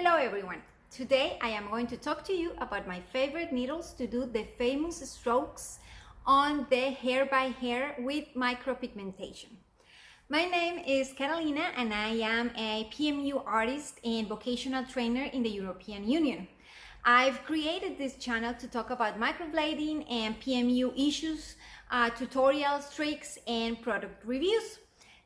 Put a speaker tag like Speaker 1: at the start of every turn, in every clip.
Speaker 1: Hello everyone! Today I am going to talk to you about my favorite needles to do the famous strokes on the hair by hair with micropigmentation. My name is Catalina and I am a PMU artist and vocational trainer in the European Union. I've created this channel to talk about microblading and PMU issues, tutorials, tricks, and product reviews.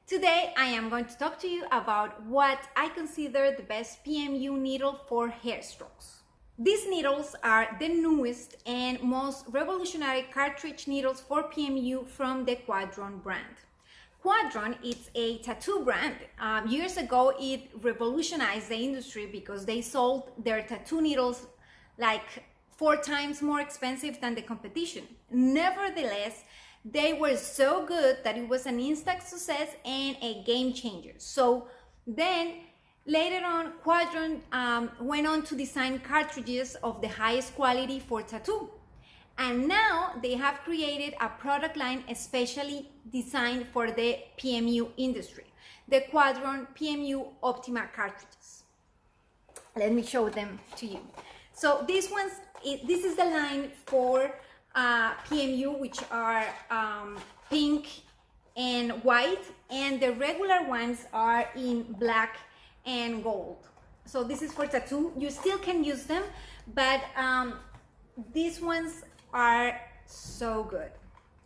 Speaker 1: Today I am going to talk to you about what I consider the best PMU needle for hair strokes. These needles are the newest and most revolutionary cartridge needles for PMU from the KWADRON brand. KWADRON is a tattoo brand. Years ago it revolutionized the industry because they sold their tattoo needles like 4 times more expensive than the competition. Nevertheless, they were so good that it was an instant success and a game changer. So then later on, KWADRON went on to design cartridges of the highest quality for tattoo. And now they have created a product line especially designed for the PMU industry, the KwadronPMU Optima cartridges. Let me show them to you. So this is the line for PMU, which are pink and white, and the regular ones are in black and gold. So this is for tattoo. You still can use them, but these ones are so good,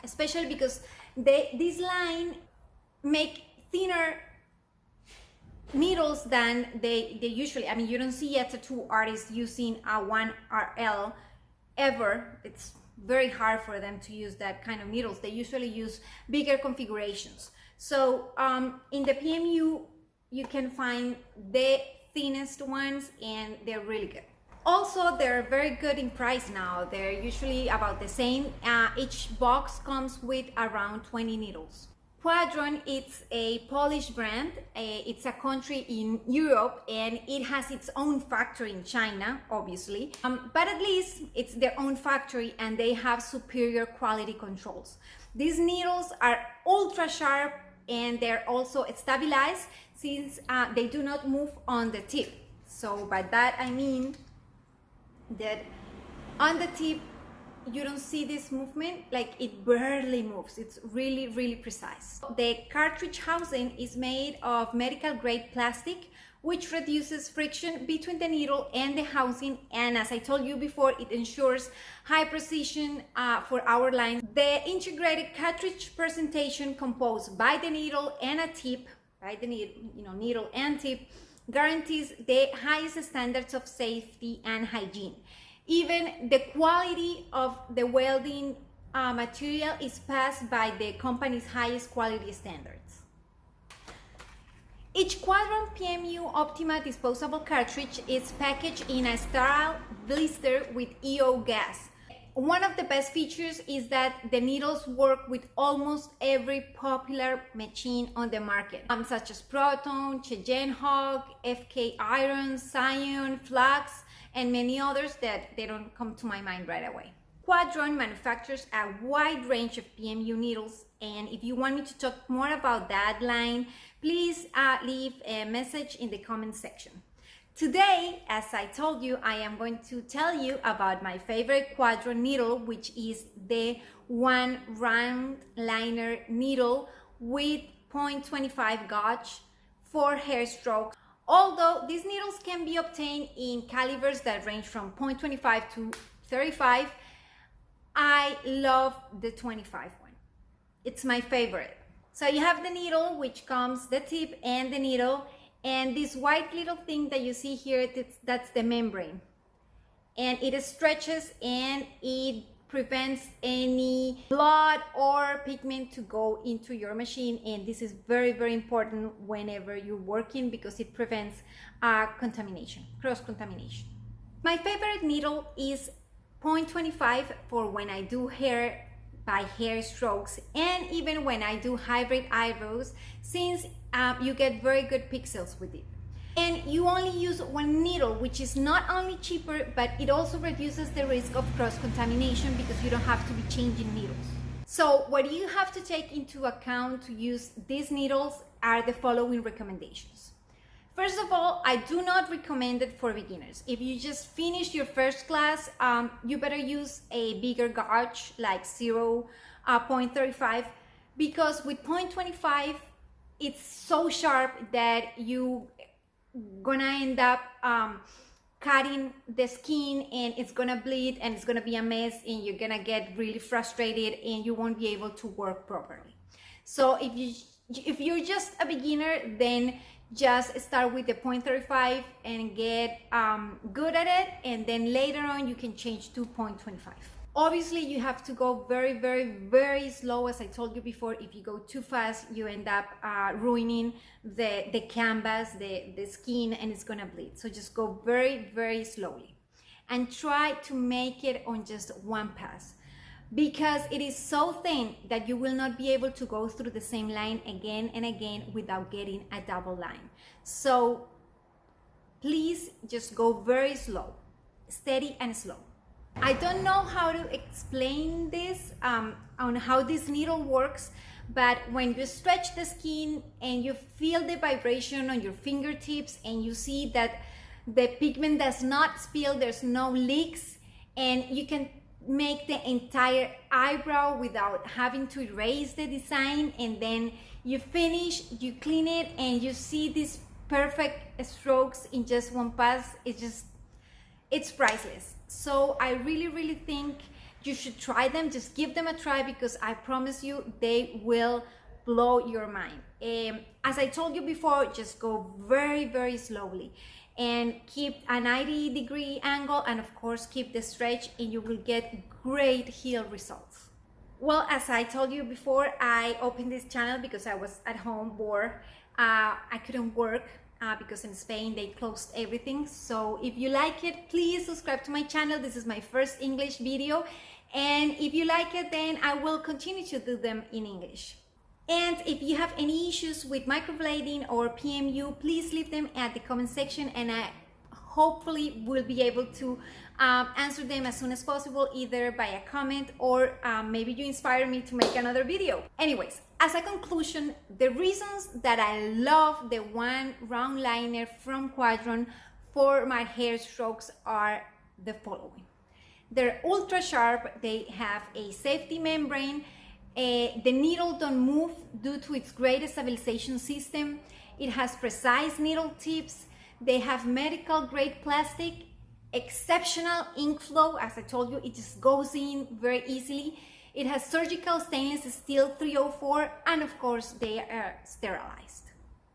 Speaker 1: especially because this line make thinner needles than they usually. I mean, you don't see a tattoo artist using a 1RL ever. It's very hard for them to use that kind of needles. They usually use bigger configurations. So in the PMU, you can find the thinnest ones and they're really good. Also, they're very good in price now. They're usually about the same. Each box comes with around 20 needles. KWADRON is a Polish brand. It's a country in Europe and it has its own factory in China, obviously. But at least it's their own factory and they have superior quality controls. These needles are ultra sharp and they're also stabilized since they do not move on the tip. So by that I mean that on the tip you don't see this movement, like it barely moves. It's really, really precise. The cartridge housing is made of medical grade plastic, which reduces friction between the needle and the housing. And as I told you before, it ensures high precision for our line. The integrated cartridge presentation composed by the needle and a tip, by the needle and tip, guarantees the highest standards of safety and hygiene. Even the quality of the welding material is passed by the company's highest quality standards. Each KwadronPMU Optima disposable cartridge is packaged in a sterile blister with EO gas. One of the best features is that the needles work with almost every popular machine on the market, such as Proton, Cheyenne Hog, KWADRON, Scion, Flux, and many others that they don't come to my mind right away. KWADRON manufactures a wide range of PMU needles, and if you want me to talk more about that line, please leave a message in the comment section. Today, as I told you, I am going to tell you about my favorite KWADRON needle, which is the one round liner needle with 0.25 gauge for hair stroke. Although these needles can be obtained in calibers that range from 0.25 to 35, I love the 25 one. It's my favorite. So you have the needle, which comes the tip and the needle, and this white little thing that you see here, that's the membrane. And it stretches and it prevents any blood or pigment to go into your machine, and this is very, very important whenever you're working because it prevents contamination, cross-contamination. My favorite needle is 0.25 for when I do hair by hair strokes and even when I do hybrid eyebrows, since you get very good pixels with it. And you only use one needle, which is not only cheaper, but it also reduces the risk of cross-contamination because you don't have to be changing needles. So what you have to take into account to use these needles are the following recommendations. First of all, I do not recommend it for beginners. If you just finished your first class, you better use a bigger gauge like 0.35, because with 0.25, it's so sharp that you gonna end up cutting the skin, and it's gonna bleed, and it's gonna be a mess, and you're gonna get really frustrated, and you won't be able to work properly. So if you're just a beginner, then just start with the 0.35 and get good at it, and then later on you can change to 0.25. Obviously, you have to go very, very, very slow. As I told you before, if you go too fast, you end up ruining the canvas, the skin, and it's gonna bleed. So just go very, very slowly and try to make it on just one pass, because it is so thin that you will not be able to go through the same line again and again without getting a double line. So please just go very slow, steady and slow. I don't know how to explain this on how this needle works, but when you stretch the skin and you feel the vibration on your fingertips, and you see that the pigment does not spill, there's no leaks, and you can make the entire eyebrow without having to erase the design, and then you finish, you clean it, and you see these perfect strokes in just one pass. It's priceless. So I really, really think you should try them. Just give them a try, because I promise you they will blow your mind. As I told you before, just go very, very slowly and keep a 90-degree angle, and of course keep the stretch, and you will get great heel results. Well, as I told you before, I opened this channel because I was at home bored. I couldn't work because in Spain they closed everything. So if you like it, please subscribe to my channel. This is my first English video, and if you like it, then I will continue to do them in English. And if you have any issues with microblading or PMU, please leave them at the comment section, and I hopefully will be able to answer them as soon as possible, either by a comment or maybe you inspire me to make another video. Anyways, as a conclusion, the reasons that I love the one round liner from KWADRON for my hair strokes are the following. They're ultra sharp, they have a safety membrane, the needle don't move due to its great stabilization system, it has precise needle tips, they have medical grade plastic, exceptional ink flow. As I told you, it just goes in very easily. It has surgical stainless steel 304, and of course they are sterilized.